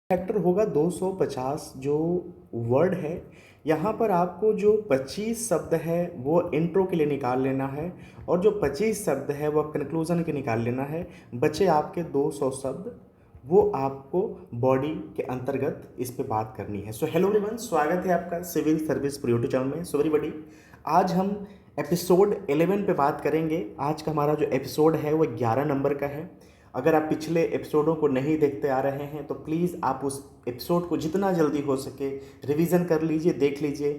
Factor होगा 250 जो word है। यहाँ पर आपको जो 25 शब्द है वो इंट्रो के लिए निकाल लेना है और जो 25 शब्द है वो कंक्लूजन के निकाल लेना है। बचे आपके 200 शब्द, वो आपको बॉडी के अंतर्गत इस पे बात करनी है। सो हेलो एवरीवन, स्वागत है आपका सिविल सर्विस पर यूट्यूब चैनल में। सो वेरी बड़ी आज हम एपिसोड 11 पे बात करेंगे। आज का हमारा जो एपिसोड है वो 11 नंबर का है। अगर आप पिछले एपिसोडों को नहीं देखते आ रहे हैं तो प्लीज़ आप उस एपिसोड को जितना जल्दी हो सके रिवीजन कर लीजिए, देख लीजिए।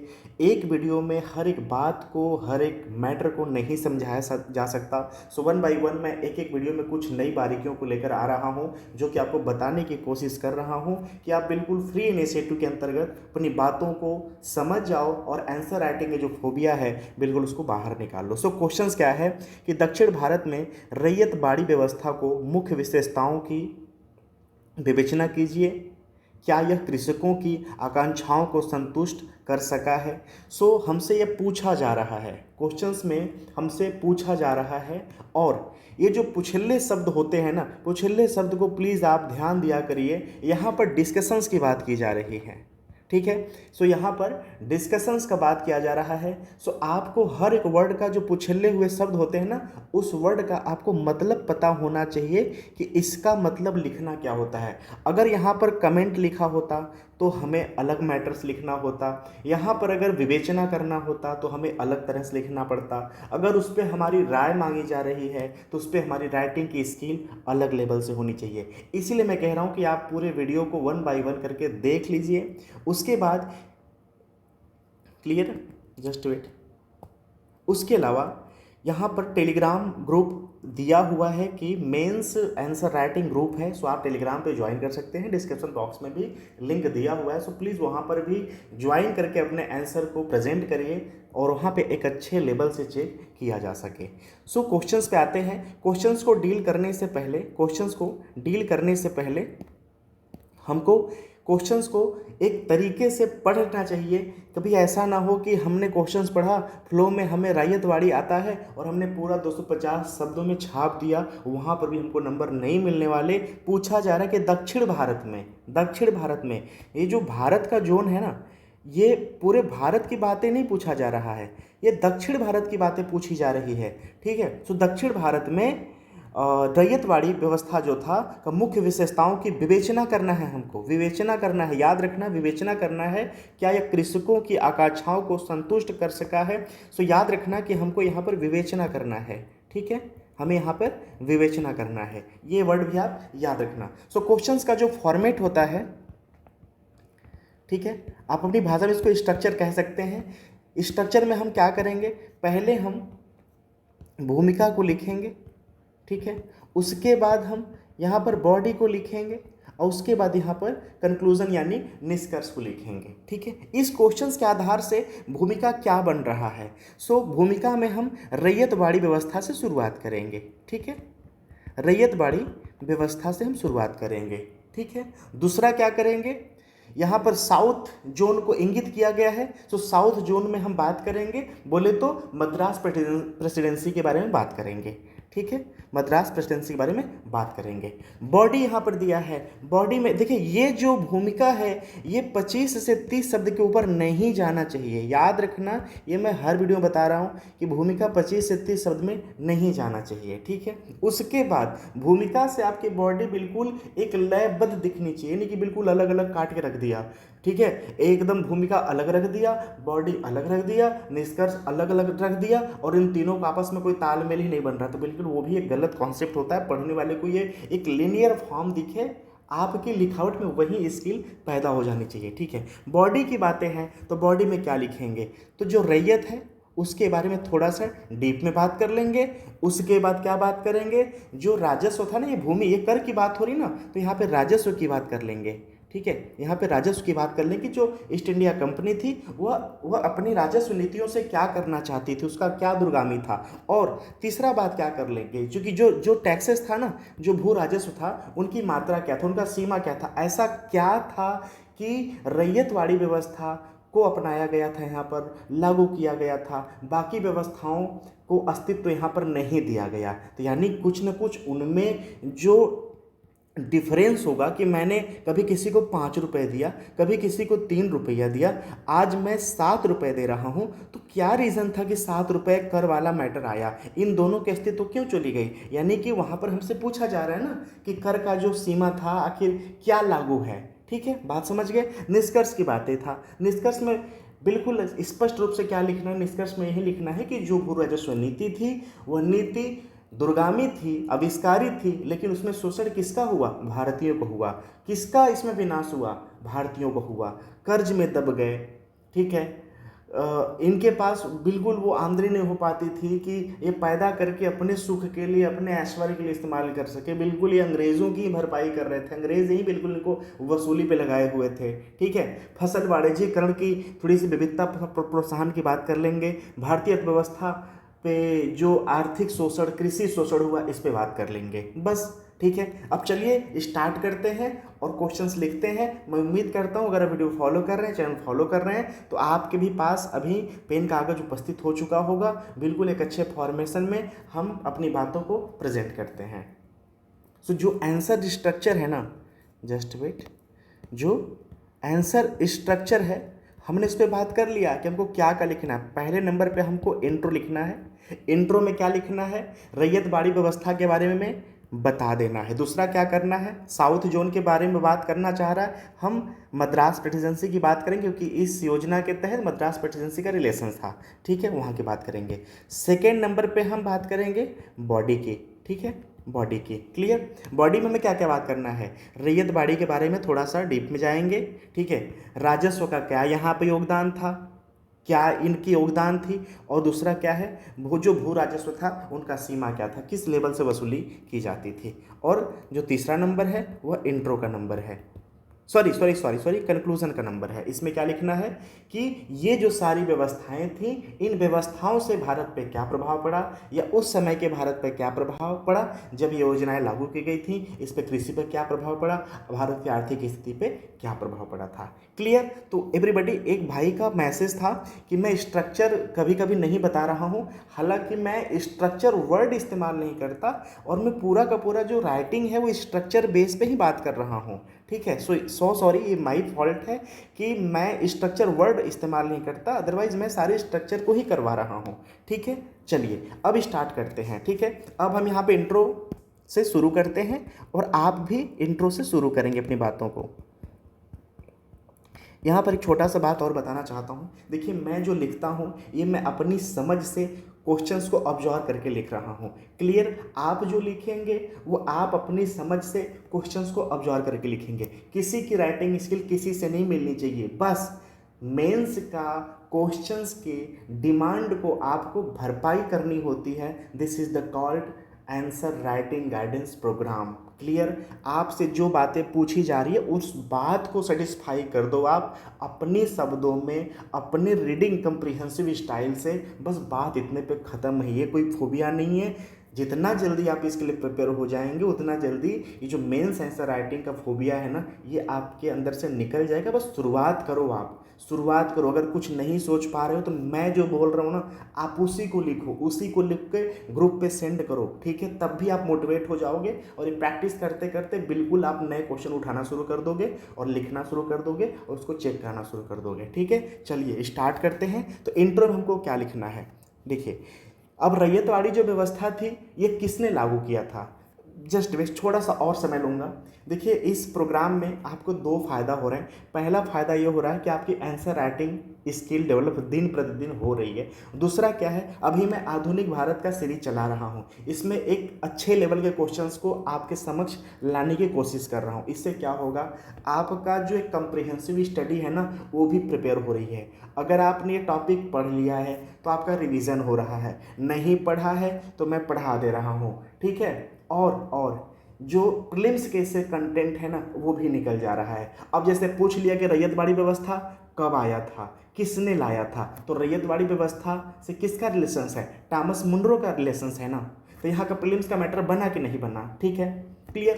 एक वीडियो में हर एक बात को, हर एक मैटर को नहीं समझाया जा सकता। सो वन बाय वन मैं एक एक वीडियो में कुछ नई बारीकियों को लेकर आ रहा हूं, जो कि आपको बताने की कोशिश कर रहा हूं कि आप बिल्कुल फ्री इनिशिएटिव के अंतर्गत अपनी बातों को समझ जाओ और आंसर राइटिंग में जो फोबिया है बिल्कुल उसको बाहर निकाल लो। सो क्वेश्चंस क्या है कि दक्षिण भारत में रैयतबाड़ी व्यवस्था को मुख्य विशेषताओं की विवेचना कीजिए। क्या यह कृषकों की आकांक्षाओं को संतुष्ट कर सका है? सो हमसे यह पूछा जा रहा है, क्वेश्चंस में हमसे पूछा जा रहा है। और ये जो पुछल्ले शब्द होते हैं ना, पुछल्ले शब्द को प्लीज़ आप ध्यान दिया करिए। यहाँ पर डिस्कशंस की बात की जा रही है, ठीक है। सो यहाँ पर डिस्कशंस का बात किया जा रहा है। सो आपको हर एक वर्ड का जो पुछल्ले हुए शब्द होते हैं ना, उस वर्ड का आपको मतलब पता होना चाहिए कि इसका मतलब लिखना क्या होता है। अगर यहाँ पर कमेंट लिखा होता तो हमें अलग मैटर्स लिखना होता। यहाँ पर अगर विवेचना करना होता तो हमें अलग तरह से लिखना पड़ता। अगर उस पर हमारी राय मांगी जा रही है तो उस पर हमारी राइटिंग की स्किल अलग लेवल से होनी चाहिए। इसीलिए मैं कह रहा हूँ कि आप पूरे वीडियो को वन बाय वन करके देख लीजिए। उसके बाद क्लियर, जस्ट वेट। उसके अलावा यहाँ पर टेलीग्राम ग्रुप दिया हुआ है कि मेंस आंसर राइटिंग ग्रुप है। सो आप टेलीग्राम पे ज्वाइन कर सकते हैं, डिस्क्रिप्शन बॉक्स में भी लिंक दिया हुआ है। सो प्लीज़ वहाँ पर भी ज्वाइन करके अपने आंसर को प्रेजेंट करिए और वहाँ पे एक अच्छे लेवल से चेक किया जा सके। सो क्वेश्चंस पे आते हैं। क्वेश्चंस को डील करने से पहले हमको क्वेश्चंस को एक तरीके से पढ़ना चाहिए। कभी ऐसा ना हो कि हमने क्वेश्चंस पढ़ा, फ्लो में हमें रैयतवाड़ी आता है और हमने पूरा 250 शब्दों में छाप दिया, वहाँ पर भी हमको नंबर नहीं मिलने वाले। पूछा जा रहा है कि दक्षिण भारत में ये जो भारत का जोन है ना, ये पूरे भारत की बातें नहीं पूछा जा रहा है, ये दक्षिण भारत की बातें पूछी जा रही है, ठीक है। तो दक्षिण भारत में रैयतवाड़ी व्यवस्था जो था का मुख्य विशेषताओं की विवेचना करना है, हमको विवेचना करना है। याद रखना, विवेचना करना है। क्या यह कृषकों की आकांक्षाओं को संतुष्ट कर सका है? सो याद रखना कि हमको यहाँ पर विवेचना करना है, ठीक है। हमें यहाँ पर विवेचना करना है, ये वर्ड भी आप याद रखना। सो क्वेश्चंस का जो फॉर्मेट होता है, ठीक है, आप अपनी भाषा में इसको स्ट्रक्चर कह सकते हैं। स्ट्रक्चर में हम क्या करेंगे, पहले हम भूमिका को लिखेंगे, ठीक है। उसके बाद हम यहाँ पर बॉडी को लिखेंगे और उसके बाद यहाँ पर कंक्लूजन यानी निष्कर्ष को लिखेंगे, ठीक है। इस क्वेश्चंस के आधार से भूमिका क्या बन रहा है। सो भूमिका में हम रैयतवाड़ी व्यवस्था से शुरुआत करेंगे, ठीक है। रैयतवाड़ी व्यवस्था से हम शुरुआत करेंगे, ठीक है। दूसरा क्या करेंगे, यहाँ पर साउथ जोन को इंगित किया गया है। तो साउथ जोन में हम बात करेंगे, बोले तो मद्रास प्रेसिडेंसी के बारे में बात करेंगे, ठीक है। मद्रास प्रेसिडेंसी के बारे में बात करेंगे। बॉडी यहाँ पर दिया है, बॉडी में देखिए ये जो भूमिका है ये 25 से 30 शब्द के ऊपर नहीं जाना चाहिए। याद रखना, ये मैं हर वीडियो में बता रहा हूँ कि भूमिका 25 से 30 शब्द में नहीं जाना चाहिए, ठीक है। उसके बाद भूमिका से आपकी बॉडी बिल्कुल एक लयबद्ध दिखनी चाहिए, नहीं कि बिल्कुल अलग अलग काट के रख दिया, ठीक है। एकदम भूमिका अलग रख दिया, बॉडी अलग रख दिया, निष्कर्ष अलग अलग रख दिया और इन तीनों का आपस में कोई तालमेल ही नहीं बन रहा, तो बिल्कुल वो भी एक गलत कॉन्सेप्ट होता है। पढ़ने वाले को ये एक लिनियर फॉर्म दिखे, आपकी लिखावट में वही स्किल पैदा हो जानी चाहिए, ठीक है। बॉडी की बातें हैं तो बॉडी में क्या लिखेंगे, तो जो रैयत है उसके बारे में थोड़ा सा डीप में बात कर लेंगे। उसके बाद क्या बात करेंगे, जो राजस्व था ना, ये भूमि, ये कर की बात हो रही ना, तो यहाँ पे राजस्व की बात कर लेंगे, ठीक है। यहाँ पे राजस्व की बात कर लें कि जो ईस्ट इंडिया कंपनी थी वह अपनी राजस्व नीतियों से क्या करना चाहती थी, उसका क्या दूरगामी था। और तीसरा बात क्या कर लेंगे, क्योंकि जो जो टैक्सेस था ना, जो भू राजस्व था, उनकी मात्रा क्या था, उनका सीमा क्या था, ऐसा क्या था कि रैयतवाड़ी व्यवस्था को अपनाया गया था, यहाँ पर लागू किया गया था, बाकी व्यवस्थाओं को अस्तित्व यहाँ पर नहीं दिया गया। तो यानी कुछ न कुछ उनमें जो डिफरेंस होगा कि मैंने कभी किसी को 5 रुपए दिया, कभी किसी को 3 रुपया दिया, आज मैं 7 रुपए दे रहा हूँ, तो क्या रीज़न था कि 7 रुपए कर वाला मैटर आया, इन दोनों की अस्तित्व क्यों चली गई? यानी कि वहाँ पर हमसे पूछा जा रहा है ना कि कर का जो सीमा था आखिर क्या लागू है। ठीक है, बात समझ गए। निष्कर्ष की बातें था, निष्कर्ष में बिल्कुल स्पष्ट रूप से क्या लिखना है, निष्कर्ष में यही लिखना है कि जो भू राजस्व नीति थी वह नीति दूरगामी थी, आविष्कारी थी, लेकिन उसमें शोषण किसका हुआ? भारतीयों को हुआ। किसका इसमें विनाश हुआ? भारतीयों को हुआ। कर्ज में दब गए। ठीक है, इनके पास बिल्कुल वो आमदनी नहीं हो पाती थी कि ये पैदा करके अपने सुख के लिए, अपने ऐश्वर्य के लिए इस्तेमाल कर सके। बिल्कुल ये अंग्रेज़ों की भरपाई कर रहे थे, अंग्रेज ही बिल्कुल इनको वसूली पे लगाए हुए थे। ठीक है, फसल वाणिज्यीकरण की थोड़ी सी विविधता प्रोत्साहन की बात कर लेंगे। भारतीय अर्थव्यवस्था पे जो आर्थिक शोषण, कृषि शोषण हुआ, इस पे बात कर लेंगे बस। ठीक है, अब चलिए स्टार्ट करते हैं और क्वेश्चंस लिखते हैं। मैं उम्मीद करता हूँ अगर आप वीडियो फॉलो कर रहे हैं, चैनल फॉलो कर रहे हैं, तो आपके भी पास अभी पेन कागज उपस्थित हो चुका होगा। बिल्कुल एक अच्छे फॉर्मेशन में हम अपनी बातों को प्रेजेंट करते हैं। सो जो आंसर स्ट्रक्चर है ना, जस्ट वेट, जो आंसर स्ट्रक्चर है हमने इस पर बात कर लिया कि हमको क्या क्या लिखना है। पहले नंबर पे हमको इंट्रो लिखना है। इंट्रो में क्या लिखना है? रैयतवाड़ी व्यवस्था के बारे में बता देना है। दूसरा क्या करना है? साउथ जोन के बारे में बात करना चाह रहा है, हम मद्रास प्रेसिडेंसी की बात करेंगे क्योंकि इस योजना के तहत मद्रास प्रेसिडेंसी का रिलेशन था। ठीक है, वहाँ की बात करेंगे। सेकेंड नंबर पे हम बात करेंगे बॉडी की। ठीक है, बॉडी की। क्लियर? बॉडी में हमें क्या क्या बात करना है? रैयतवाड़ी के बारे में थोड़ा सा डीप में जाएंगे। ठीक है, राजस्व का क्या यहाँ पे योगदान था, क्या इनकी योगदान थी, और दूसरा क्या है, जो भू राजस्व था उनका सीमा क्या था, किस लेवल से वसूली की जाती थी। और जो तीसरा नंबर है वह इंट्रो का नंबर है, सॉरी कंक्लूजन का नंबर है। इसमें क्या लिखना है कि ये जो सारी व्यवस्थाएं थी, इन व्यवस्थाओं से भारत पे क्या प्रभाव पड़ा, या उस समय के भारत पे क्या प्रभाव पड़ा जब ये योजनाएं लागू की गई थी, इस पे कृषि पर क्या प्रभाव पड़ा, भारत की आर्थिक स्थिति पे क्या प्रभाव पड़ा था। क्लियर? तो एवरीबॉडी, एक भाई का मैसेज था कि मैं स्ट्रक्चर कभी कभी नहीं बता रहा हूँ, हालांकि मैं स्ट्रक्चर वर्ड इस्तेमाल नहीं करता और मैं पूरा का पूरा जो राइटिंग है वो स्ट्रक्चर बेस पे ही बात कर रहा हूँ। ठीक है, सो सॉरी, ये माई फॉल्ट है कि मैं स्ट्रक्चर वर्ड इस्तेमाल नहीं करता, अदरवाइज मैं सारे स्ट्रक्चर को ही करवा रहा हूँ। ठीक है, चलिए अब स्टार्ट करते हैं। ठीक है, अब हम यहाँ पे इंट्रो से शुरू करते हैं और आप भी इंट्रो से शुरू करेंगे अपनी बातों को। यहाँ पर एक छोटा सा बात और बताना चाहता हूँ। देखिए, मैं जो लिखता हूँ ये मैं अपनी समझ से क्वेश्चंस को ऑब्जर्व करके लिख रहा हूँ। क्लियर? आप जो लिखेंगे वो आप अपनी समझ से क्वेश्चंस को ऑब्जर्व करके लिखेंगे। किसी की राइटिंग स्किल किसी से नहीं मिलनी चाहिए, बस मेंस का क्वेश्चंस के डिमांड को आपको भरपाई करनी होती है। This is the called answer writing guidance program. Clear? आपसे जो बातें पूछी जा रही है उस बात को सेटिस्फाई कर दो आप अपने शब्दों में, अपने रीडिंग कंप्रीहेंसिव स्टाइल से। बस बात इतने पे ख़त्म है, ये कोई फोबिया नहीं है। जितना जल्दी आप इसके लिए प्रिपेयर हो जाएंगे उतना जल्दी ये जो मेंस आंसर राइटिंग का फोबिया है ना, ये आपके अंदर से निकल जाएगा। बस शुरुआत करो, आप शुरुआत करो। अगर कुछ नहीं सोच पा रहे हो तो मैं जो बोल रहा हूँ ना, आप उसी को लिखो, उसी को लिख के ग्रुप पे सेंड करो। ठीक है, तब भी आप मोटिवेट हो जाओगे और ये प्रैक्टिस करते करते बिल्कुल आप नए क्वेश्चन उठाना शुरू कर दोगे और लिखना शुरू कर दोगे और उसको चेक करना शुरू कर दोगे। ठीक है, चलिए स्टार्ट करते हैं। तो इंट्रो में हमको क्या लिखना है? देखिए, अब रैयतवाड़ी जो व्यवस्था थी ये किसने लागू किया था? जस्ट वेस्ट थोड़ा सा और समय लूँगा। देखिए, इस प्रोग्राम में आपको दो फ़ायदा हो रहे हैं। पहला फ़ायदा ये हो रहा है कि आपकी आंसर राइटिंग स्किल डेवलप दिन प्रतिदिन हो रही है। दूसरा क्या है, अभी मैं आधुनिक भारत का सीरीज चला रहा हूँ, इसमें एक अच्छे लेवल के क्वेश्चंस को आपके समक्ष लाने की कोशिश कर रहा हूँ। इससे क्या होगा, आपका जो एक कंप्रिहेंसिव स्टडी है ना वो भी प्रिपेयर हो रही है। अगर आपने ये टॉपिक पढ़ लिया है तो आपका रिवीजन हो रहा है, नहीं पढ़ा है तो मैं पढ़ा दे रहा हूँ। ठीक है, और जो प्रीलिम्स के से कंटेंट है ना वो भी निकल जा रहा है। अब जैसे पूछ लिया कि रैयतवाड़ी व्यवस्था कब आया था, किसने लाया था, तो रैयतवाड़ी व्यवस्था से किसका रिलेशंस है? टॉमस मुनरो का रिलेशंस है ना। तो यहाँ का प्रीलिम्स का मैटर बना कि नहीं बना? ठीक है, क्लियर?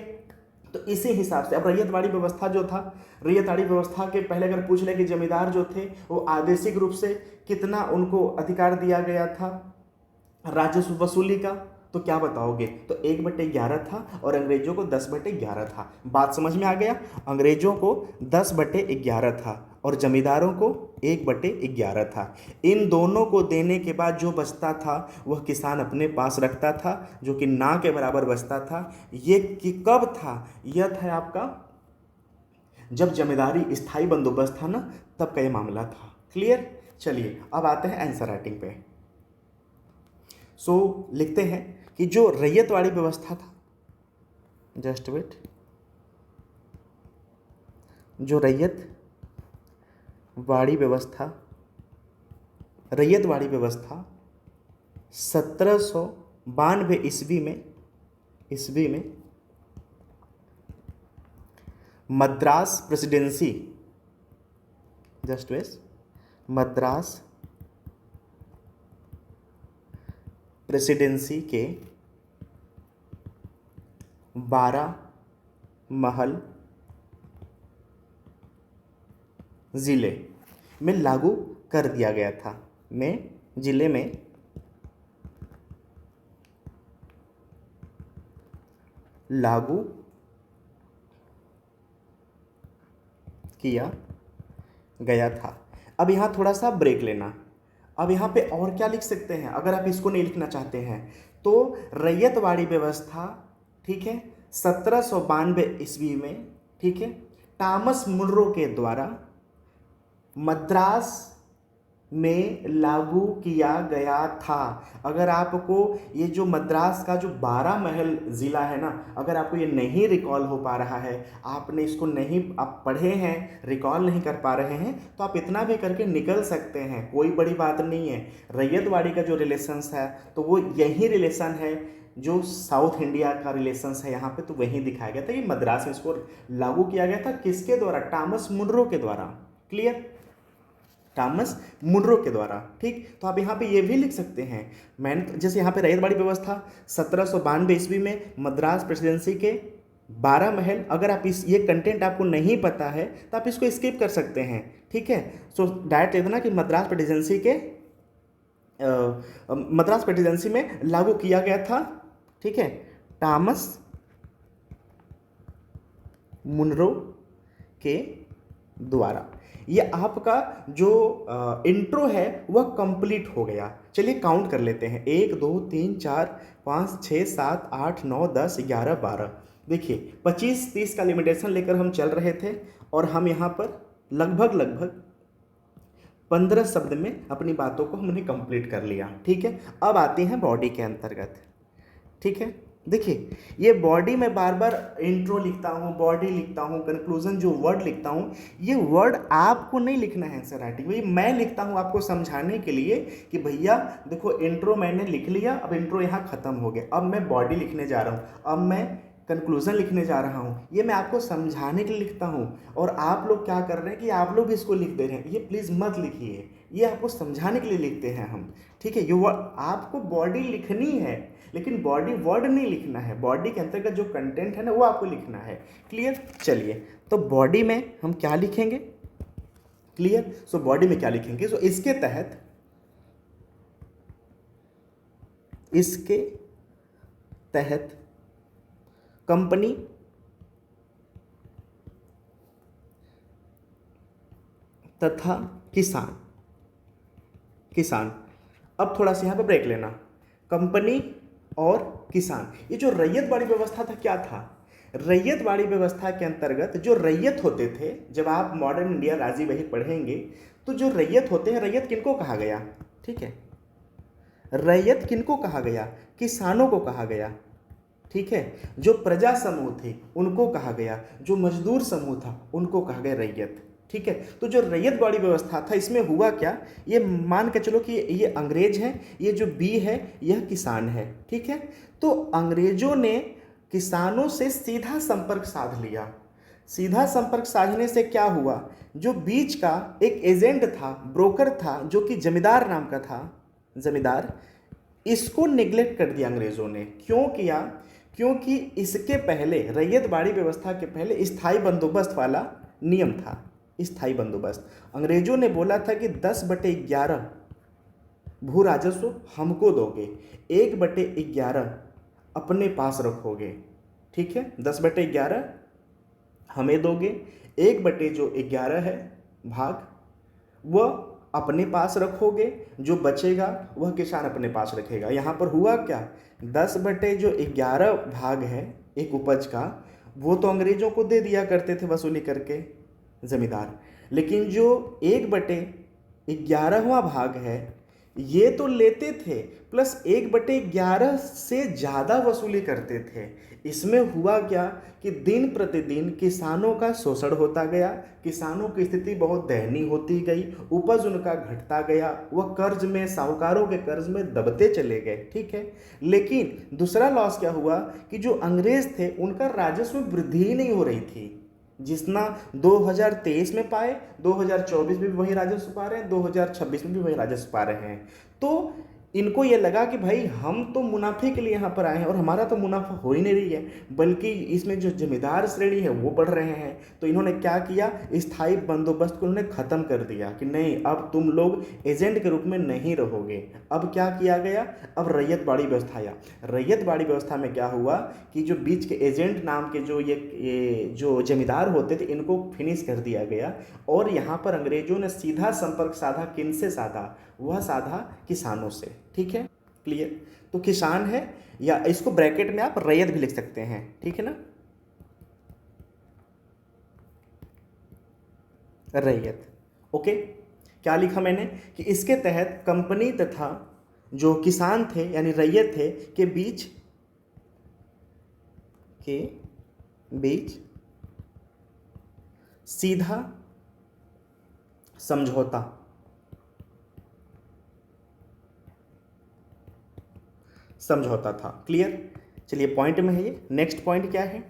तो इसी हिसाब से अब रैयतवाड़ी व्यवस्था जो था, रैयतवाड़ी व्यवस्था के पहले अगर पूछ ले कि जमींदार जो थे वो आदेशिक रूप से कितना उनको अधिकार दिया गया था राजस्व वसूली का, तो क्या बताओगे? तो 1/11 था और अंग्रेजों को 10/11 था। बात समझ में आ गया? अंग्रेजों को 10/11 था और जमींदारों को 1/11 था। इन दोनों को देने के बाद जो बचता था वह किसान अपने पास रखता था, जो कि ना के बराबर बचता था। ये कि कब था? यह था आपका जब जमींदारी स्थायी बंदोबस्त था ना, तब का ये मामला था। क्लियर? चलिए अब आते हैं आंसर राइटिंग पे। लिखते हैं कि जो रैयतवाड़ी व्यवस्था था, जस्ट वेट, जो रैयतवाड़ी व्यवस्था 1792 ईस्वी में Madras presidency, just wait, Madras presidency के 12 महल ज़िले में लागू कर दिया गया था। जिले में लागू किया गया था। अब यहाँ थोड़ा सा ब्रेक लेना। अब यहाँ पे और क्या लिख सकते हैं अगर आप इसको नहीं लिखना चाहते हैं तो? रैयतवाड़ी व्यवस्था, ठीक है, 1792 ईस्वी में, ठीक है, टॉमस मुनरो के द्वारा मद्रास में लागू किया गया था। अगर आपको ये जो मद्रास का जो 12 महल ज़िला है ना, अगर आपको ये नहीं रिकॉल हो पा रहा है, आपने इसको नहीं आप पढ़े हैं, रिकॉल नहीं कर पा रहे हैं, तो आप इतना भी करके निकल सकते हैं, कोई बड़ी बात नहीं है। रैयतवाड़ी का जो रिलेशंस है तो वो यही रिलेशन है जो साउथ इंडिया का रिलेशंस है यहाँ पे, तो वही दिखाया गया था कि मद्रास में इसको लागू किया गया था। किसके द्वारा? टॉमस मुनरो के द्वारा। क्लियर? टॉमस मुनरो के द्वारा। ठीक, तो आप यहाँ पे ये भी लिख सकते हैं। मैंने जैसे यहाँ पे रैयतवाड़ी व्यवस्था 1792 ईस्वी में मद्रास प्रेसिडेंसी के 12 महल, अगर आप ये कंटेंट आपको नहीं पता है तो आप इसको स्किप कर सकते हैं। ठीक है, डायरेक्ट लिख देना कि मद्रास प्रेसिडेंसी में लागू किया गया था। ठीक है, टॉमस मुनरो के द्वारा। ये आपका जो इंट्रो है वह कंप्लीट हो गया। चलिए काउंट कर लेते हैं, 1 2 3 4 5 6 7 8 9 10 11 12। देखिए 25-30 का लिमिटेशन लेकर हम चल रहे थे और हम यहाँ पर लगभग 15 शब्द में अपनी बातों को हमने कंप्लीट कर लिया। ठीक है, अब आती हैं बॉडी के अंतर्गत। ठीक है, देखिए ये बॉडी में बार बार इंट्रो लिखता हूँ, बॉडी लिखता हूँ, कंक्लूजन जो वर्ड लिखता हूँ, ये वर्ड आपको नहीं लिखना है आंसर राइटिंग में, मैं लिखता हूँ आपको समझाने के लिए कि भैया देखो इंट्रो मैंने लिख लिया, अब इंट्रो यहाँ ख़त्म हो गया, अब मैं बॉडी लिखने जा रहा हूँ, अब मैं कंक्लूजन लिखने जा रहा हूँ। ये मैं आपको समझाने के लिए लिखता हूँ और आप लोग क्या कर रहे हैं कि आप लोग इसको लिख दे रहे हैं। ये प्लीज़ मत लिखिए, ये आपको समझाने के लिए लिखते हैं हम। ठीक है, ये आपको बॉडी लिखनी है लेकिन बॉडी वर्ड नहीं लिखना है, बॉडी के अंतर्गत जो कंटेंट है ना वो आपको लिखना है। क्लियर? चलिए तो बॉडी में हम क्या लिखेंगे? क्लियर? बॉडी में क्या लिखेंगे? इसके तहत कंपनी तथा किसान। अब थोड़ा सा यहाँ पे ब्रेक लेना। कंपनी और किसान, ये जो रैयतवाड़ी व्यवस्था था क्या था? रैयतवाड़ी व्यवस्था के अंतर्गत जो रैयत होते थे, जब आप मॉडर्न इंडिया राजी वही पढ़ेंगे तो जो रैयत होते हैं, रैयत किनको कहा गया? ठीक है, रैयत किनको कहा गया? किसानों को कहा गया। ठीक है, जो प्रजा समूह थे उनको कहा गया, जो मजदूर समूह था उनको कहा गया रैयत। ठीक है, तो जो रैयतवाड़ी व्यवस्था था इसमें हुआ क्या? ये मान के चलो कि ये अंग्रेज हैं, ये जो बी है यह किसान है। ठीक है, तो अंग्रेजों ने किसानों से सीधा संपर्क साध लिया। सीधा संपर्क साधने से क्या हुआ? जो बीच का एक एजेंट था, ब्रोकर था, जो कि जमींदार नाम का था, जमींदार, इसको निगलेक्ट कर दिया अंग्रेजों ने। क्यों किया? क्योंकि इसके पहले, रैयतवाड़ी व्यवस्था के पहले स्थायी बंदोबस्त वाला नियम था। स्थायी बंदोबस्त, अंग्रेजों ने बोला था कि 10/11 भू राजस्व हमको दोगे, 1/11 अपने पास रखोगे, ठीक है। 10/11 हमें दोगे, 1/11 है भाग वह अपने पास रखोगे, जो बचेगा वह किसान अपने पास रखेगा। यहाँ पर हुआ क्या, 10/11 भाग है एक उपज का, वो तो अंग्रेजों को दे दिया करते थे वसूली करके जमींदार, लेकिन जो 1/11वां भाग है ये तो लेते थे, प्लस 1/11 से ज़्यादा वसूली करते थे। इसमें हुआ क्या कि दिन प्रतिदिन किसानों का शोषण होता गया, किसानों की स्थिति बहुत दयनीय होती गई, उपज उनका घटता गया, वह कर्ज में, साहूकारों के कर्ज में दबते चले गए, ठीक है। लेकिन दूसरा लॉस क्या हुआ कि जो अंग्रेज थे उनका राजस्व में वृद्धि ही नहीं हो रही थी। जितना 2023 में पाए, 2024 में भी वही राजस्व पा रहे हैं, 2026 में भी वही राजस्व पा रहे हैं। तो इनको ये लगा कि भाई हम तो मुनाफे के लिए यहाँ पर आए हैं और हमारा तो मुनाफा हो ही नहीं रही है, बल्कि इसमें जो जमींदार श्रेणी है वो बढ़ रहे हैं। तो इन्होंने क्या किया, स्थायी बंदोबस्त को उन्होंने ख़त्म कर दिया कि नहीं, अब तुम लोग एजेंट के रूप में नहीं रहोगे। अब क्या किया गया, अब रैयतवाड़ी व्यवस्था आया। रैयतवाड़ी व्यवस्था में क्या हुआ कि जो बीच के एजेंट नाम के जो ये जो जमींदार होते थे इनको फिनिश कर दिया गया, और यहाँ पर अंग्रेजों ने सीधा संपर्क साधा, किन से साधा, वह साधा किसानों से, ठीक है, क्लियर। तो किसान है, या इसको ब्रैकेट में आप रैयत भी लिख सकते हैं, ठीक है ना, रैयत। ओके, क्या लिखा मैंने कि इसके तहत कंपनी तथा जो किसान थे यानी रैयत थे के बीच सीधा समझौता था, क्लियर। चलिए पॉइंट में है ये। नेक्स्ट पॉइंट क्या है,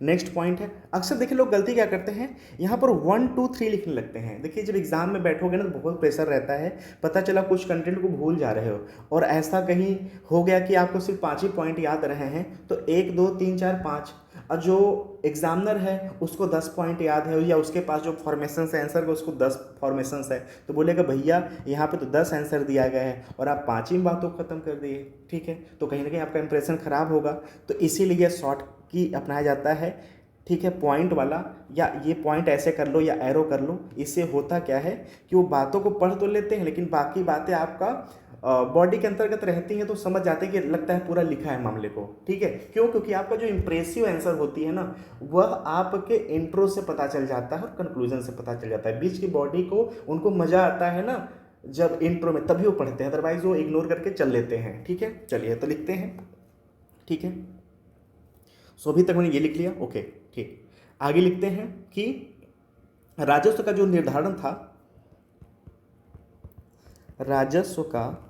नेक्स्ट पॉइंट है, अक्सर देखिए लोग गलती क्या करते हैं, यहाँ पर 1 2 3 लिखने लगते हैं। देखिए जब एग्जाम में बैठोगे ना तो बहुत प्रेशर रहता है, पता चला कुछ कंटेंट को भूल जा रहे हो, और ऐसा कहीं हो गया कि आपको सिर्फ 5 ही पॉइंट याद रहे हैं, तो 1 2 3 4 5, और जो एग्जामिनर है उसको 10 पॉइंट याद है, या उसके पास जो फॉर्मेशन है आंसर का उसको 10 फॉर्मेशन है, तो बोलेगा भैया यहाँ पे तो 10 आंसर दिया गया है और आप 5 ही बातों को ख़त्म कर दिए, ठीक है। तो कहीं ना कहीं आपका इंप्रेशन खराब होगा, तो इसीलिए शॉर्ट की अपनाया जाता है, ठीक है, पॉइंट वाला, या ये पॉइंट ऐसे कर लो या एरो कर लो। इससे होता क्या है कि वो बातों को पढ़ तो लेते हैं लेकिन बाकी बातें आपका बॉडी के अंतर्गत रहती हैं, तो समझ जाते हैं कि लगता है पूरा लिखा है मामले को, ठीक है। क्यों, क्योंकि आपका जो इंप्रेसिव आंसर होती है ना, वह आपके इंट्रो से पता चल जाता है और कंक्लूजन से पता चल जाता है। बीच की बॉडी को उनको मजा आता है ना जब इंट्रो में, तभी वो पढ़ते हैं, अदरवाइज वो इग्नोर करके चल लेते हैं, ठीक है। चलिए तो लिखते हैं, ठीक है। सो अभी तक मैंने ये लिख लिया, ओके, ठीक। आगे लिखते हैं कि राजस्व का जो निर्धारण था, राजस्व का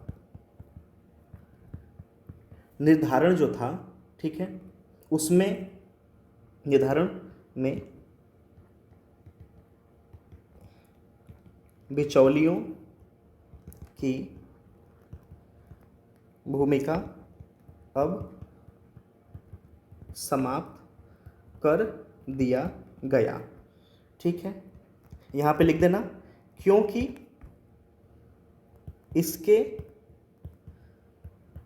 निर्धारण जो था, ठीक है, उसमें निर्धारण में बिचौलियों की भूमिका अब समाप्त कर दिया गया, ठीक है। यहाँ पे लिख देना, क्योंकि इसके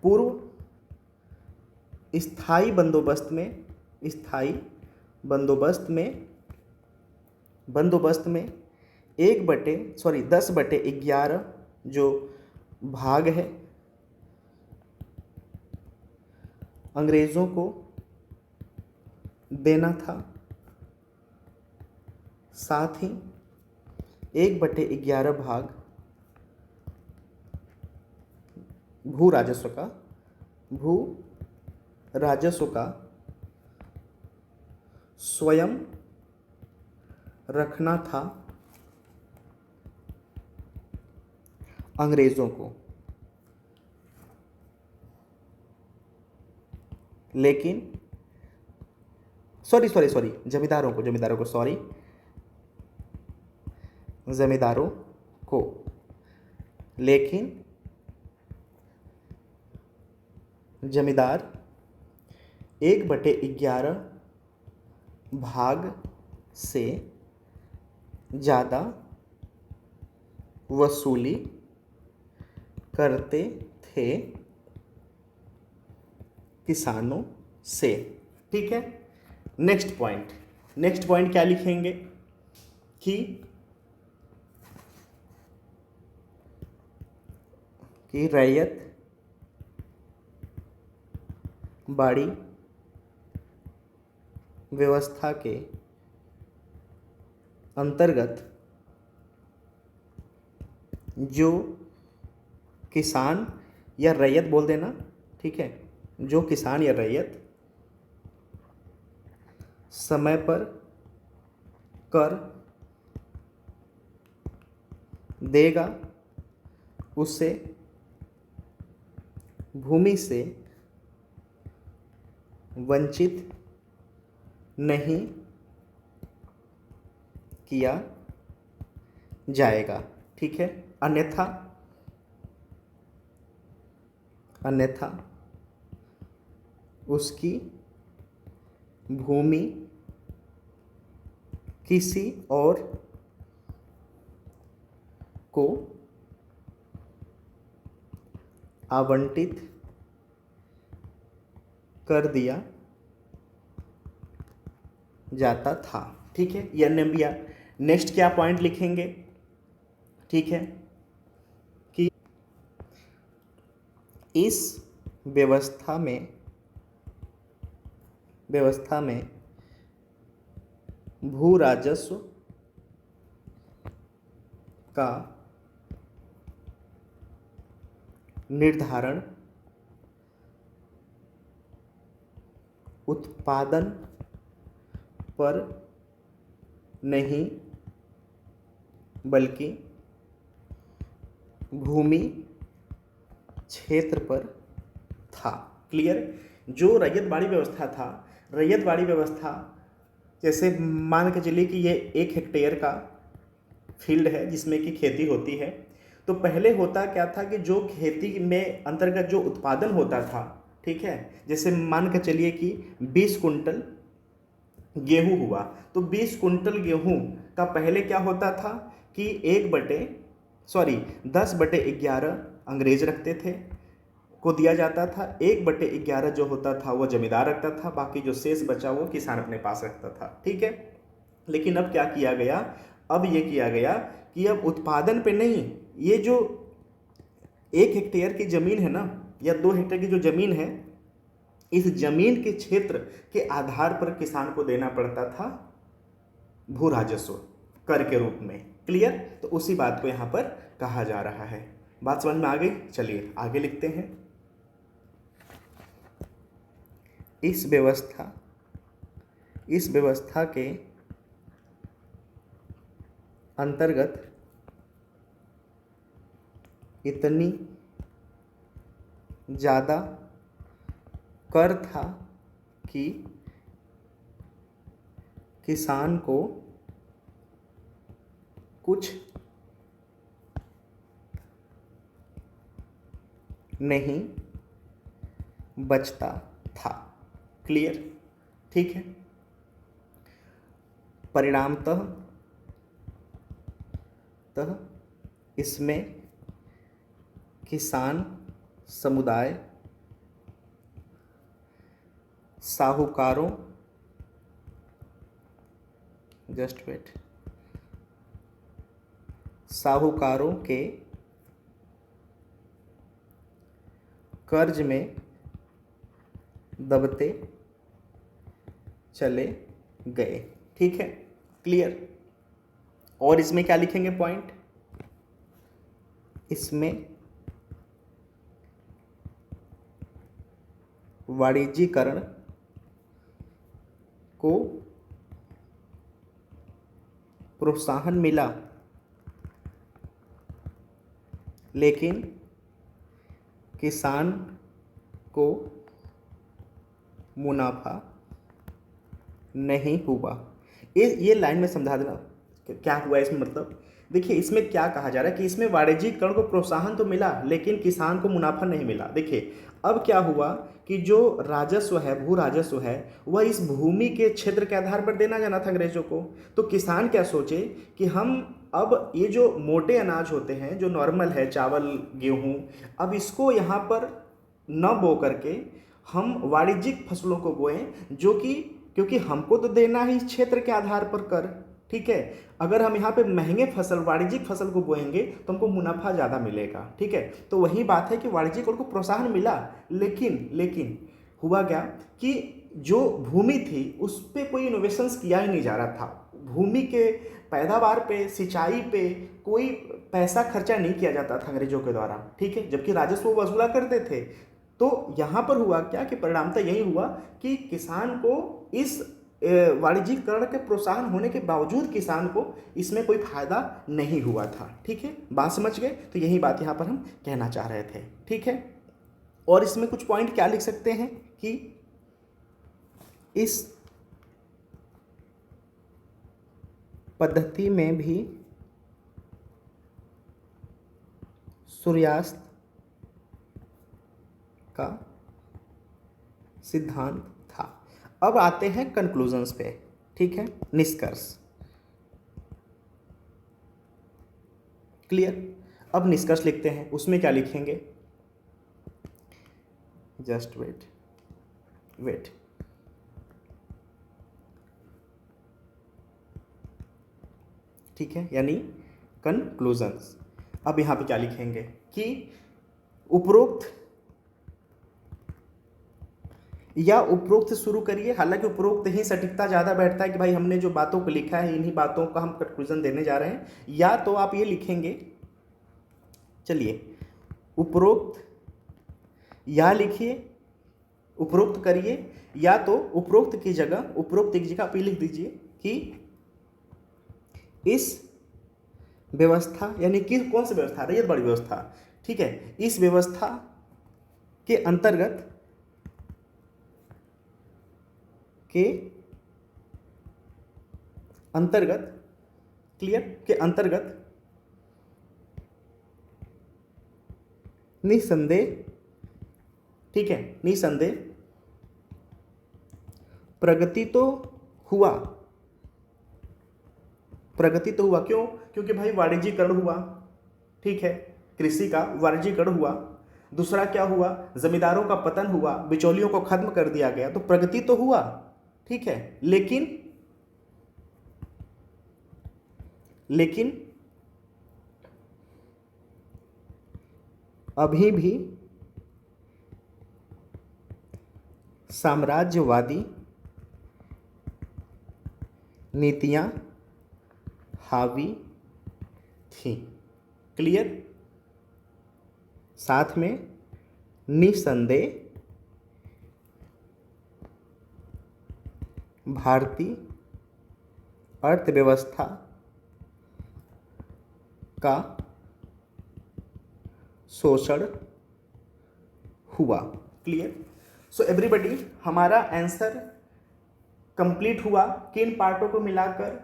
पूर्व स्थायी बंदोबस्त में 10/11 जो भाग है अंग्रेजों को देना था, साथ ही 1/11 भाग भू राजस्व का स्वयं रखना था अंग्रेजों को, लेकिन सॉरी जमींदारों को, लेकिन जमींदार 1/11 भाग से ज़्यादा वसूली करते थे किसानों से। ठीक है, नेक्स्ट पॉइंट क्या लिखेंगे कि रैयत बाड़ी व्यवस्था के अंतर्गत जो किसान या रैयत बोल देना, ठीक है, जो किसान या रैयत समय पर कर देगा उसे भूमि से वंचित नहीं किया जाएगा। ठीक है, अन्यथा उसकी भूमि किसी और को आवंटित कर दिया जाता था। ठीक है, ये नंबिया। नेक्स्ट क्या पॉइंट लिखेंगे, ठीक है, कि इस व्यवस्था में भू राजस्व का निर्धारण उत्पादन पर नहीं बल्कि भूमि क्षेत्र पर था। क्लियर। जो रैयतवाड़ी व्यवस्था था, रैयतवाड़ी व्यवस्था जैसे मान के चलिए कि ये 1 हेक्टेयर का फील्ड है जिसमें कि खेती होती है। तो पहले होता क्या था कि जो खेती में अंतर्गत जो उत्पादन होता था, ठीक है, जैसे मान के चलिए कि 20 कुंटल गेहूं हुआ, तो 20 कुंटल गेहूं का पहले क्या होता था कि 10/11 अंग्रेज रखते थे को दिया जाता था, 1/11 जो होता था वो जमींदार रखता था, बाकी जो शेष बचा वो किसान अपने पास रखता था। ठीक है, लेकिन अब क्या किया गया, अब ये किया गया कि अब उत्पादन पे नहीं, ये जो 1 हेक्टेयर की जमीन है ना या 2 हेक्टेयर की जो जमीन है, इस जमीन के क्षेत्र के आधार पर किसान को देना पड़ता था भू राजस्व कर के रूप में। क्लियर। तो उसी बात को यहाँ पर कहा जा रहा है। बात समझ में आ गई। चलिए आगे लिखते हैं। इस व्यवस्था के अंतर्गत इतनी ज़्यादा कर था कि किसान को कुछ नहीं बचता था। क्लियर। ठीक है, परिणामतः इसमें किसान समुदाय साहूकारों के कर्ज में दबते चले गए। ठीक है, क्लियर। और इसमें क्या लिखेंगे पॉइंट, इसमें वाणिज्यीकरण को प्रोत्साहन मिला, लेकिन किसान को मुनाफा नहीं हुआ। ये लाइन में समझा देना क्या हुआ इसमें। मतलब देखिए इसमें क्या कहा जा रहा है कि इसमें वाणिज्यीकरण को प्रोत्साहन तो मिला लेकिन किसान को मुनाफा नहीं मिला। देखिए अब क्या हुआ कि जो राजस्व है, भू राजस्व है, वह इस भूमि के क्षेत्र के आधार पर देना जाना था अंग्रेजों को। तो किसान क्या सोचे कि हम अब ये जो मोटे अनाज होते हैं, जो नॉर्मल है, चावल, गेहूँ, अब इसको यहाँ पर न बो करके हम वाणिज्यिक फसलों को बोएं, जो कि क्योंकि हमको तो देना ही क्षेत्र के आधार पर कर, ठीक है। अगर हम यहाँ पे महंगे फसल, वाणिज्यिक फसल को बोएंगे तो हमको मुनाफा ज़्यादा मिलेगा, ठीक है। तो वही बात है कि वाणिज्यिक को प्रोत्साहन मिला, लेकिन हुआ क्या कि जो भूमि थी उस पर कोई इनोवेशंस किया ही नहीं जा रहा था। भूमि के पैदावार पे, सिंचाई पे कोई पैसा खर्चा नहीं किया जाता था अंग्रेजों के द्वारा, ठीक है, जबकि राजस्व वसूला करते थे। तो यहाँ पर हुआ क्या कि परिणामतः यही हुआ कि किसान को इस वाणिज्यिकरण के प्रोत्साहन होने के बावजूद किसान को इसमें कोई फायदा नहीं हुआ था, ठीक है। बात समझ गए? तो यही बात यहाँ पर हम कहना चाह रहे थे, ठीक है। और इसमें कुछ पॉइंट क्या लिख सकते हैं कि इस पद्धति में भी सूर्यास्त का सिद्धांत था। अब आते हैं कंक्लूजन्स पे, ठीक है, निष्कर्ष। क्लियर? अब निष्कर्ष लिखते हैं। उसमें क्या लिखेंगे? Just wait. ठीक है, यानी कंक्लूजन्स। अब यहाँ पे क्या लिखेंगे कि उपरोक्त से शुरू करिए। हालांकि उपरोक्त ही सटीकता ज़्यादा बैठता है कि भाई हमने जो बातों को लिखा है इन्हीं बातों का हम कंक्लूजन देने जा रहे हैं। या तो आप ये लिखेंगे, चलिए उपरोक्त या लिखिए, उपरोक्त करिए, या तो उपरोक्त की जगह आप ये लिख दीजिए कि इस व्यवस्था, यानी कि कौन सी व्यवस्था? रैयत बाड़ी व्यवस्था, ठीक है। इस व्यवस्था के अंतर्गत क्लियर, के अंतर्गत निसंदेह, ठीक है, निसंदेह प्रगति तो हुआ। क्यों? क्योंकि भाई वाणिज्यीकरण हुआ, ठीक है, कृषि का वाणिज्यीकरण हुआ। दूसरा क्या हुआ? जमींदारों का पतन हुआ, बिचौलियों को खत्म कर दिया गया। तो प्रगति तो हुआ, ठीक है, लेकिन अभी भी साम्राज्यवादी नीतियां हावी थी। क्लियर? साथ में निसंदेह भारतीय अर्थव्यवस्था का शोषण हुआ। क्लियर? सो एवरीबॉडी, हमारा आंसर कंप्लीट हुआ। किन पार्टों को मिलाकर?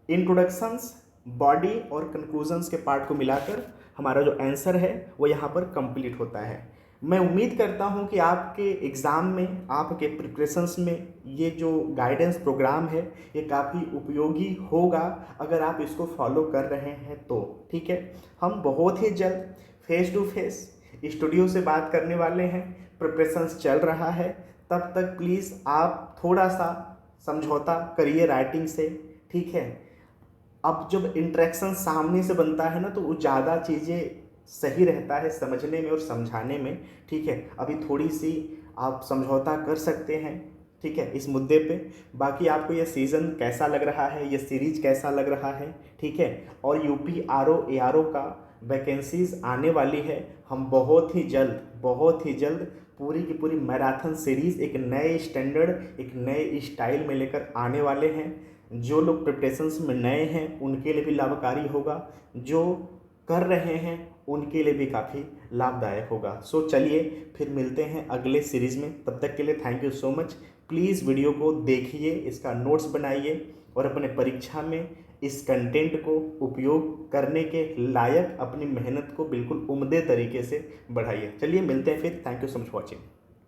इंट्रोडक्शंस, बॉडी और कंक्लूजन्स के पार्ट को मिलाकर हमारा जो आंसर है वो यहाँ पर कंप्लीट होता है। मैं उम्मीद करता हूँ कि आपके एग्ज़ाम में, आपके प्रिपरेशंस में ये जो गाइडेंस प्रोग्राम है ये काफ़ी उपयोगी होगा अगर आप इसको फॉलो कर रहे हैं तो, ठीक है। हम बहुत ही जल्द फेस टू फेस स्टूडियो से बात करने वाले हैं। प्रिपरेशंस चल रहा है, तब तक प्लीज़ आप थोड़ा सा समझौता करिए राइटिंग से, ठीक है। अब जब इंटरेक्शन सामने से बनता है ना तो वो ज़्यादा चीज़ें सही रहता है समझने में और समझाने में, ठीक है। अभी थोड़ी सी आप समझौता कर सकते हैं, ठीक है, इस मुद्दे पे। बाकी आपको ये सीज़न कैसा लग रहा है, ये सीरीज कैसा लग रहा है, ठीक है। और यूपी आरओ एआरओ का वैकेंसीज आने वाली है। हम बहुत ही जल्द पूरी की पूरी मैराथन सीरीज़ एक नए स्टैंडर्ड, एक नए स्टाइल में लेकर आने वाले हैं। जो लोग प्रिपरेशंस में नए हैं उनके लिए भी लाभकारी होगा, जो कर रहे हैं उनके लिए भी काफ़ी लाभदायक होगा। सो चलिए फिर मिलते हैं अगले सीरीज़ में। तब तक के लिए thank you so much. Please video को देखिए, इसका नोट्स बनाइए और अपने परीक्षा में इस कंटेंट को उपयोग करने के लायक अपनी मेहनत को बिल्कुल उम्दे तरीके से बढ़ाइए। चलिए मिलते हैं फिर। Thank you so much watching.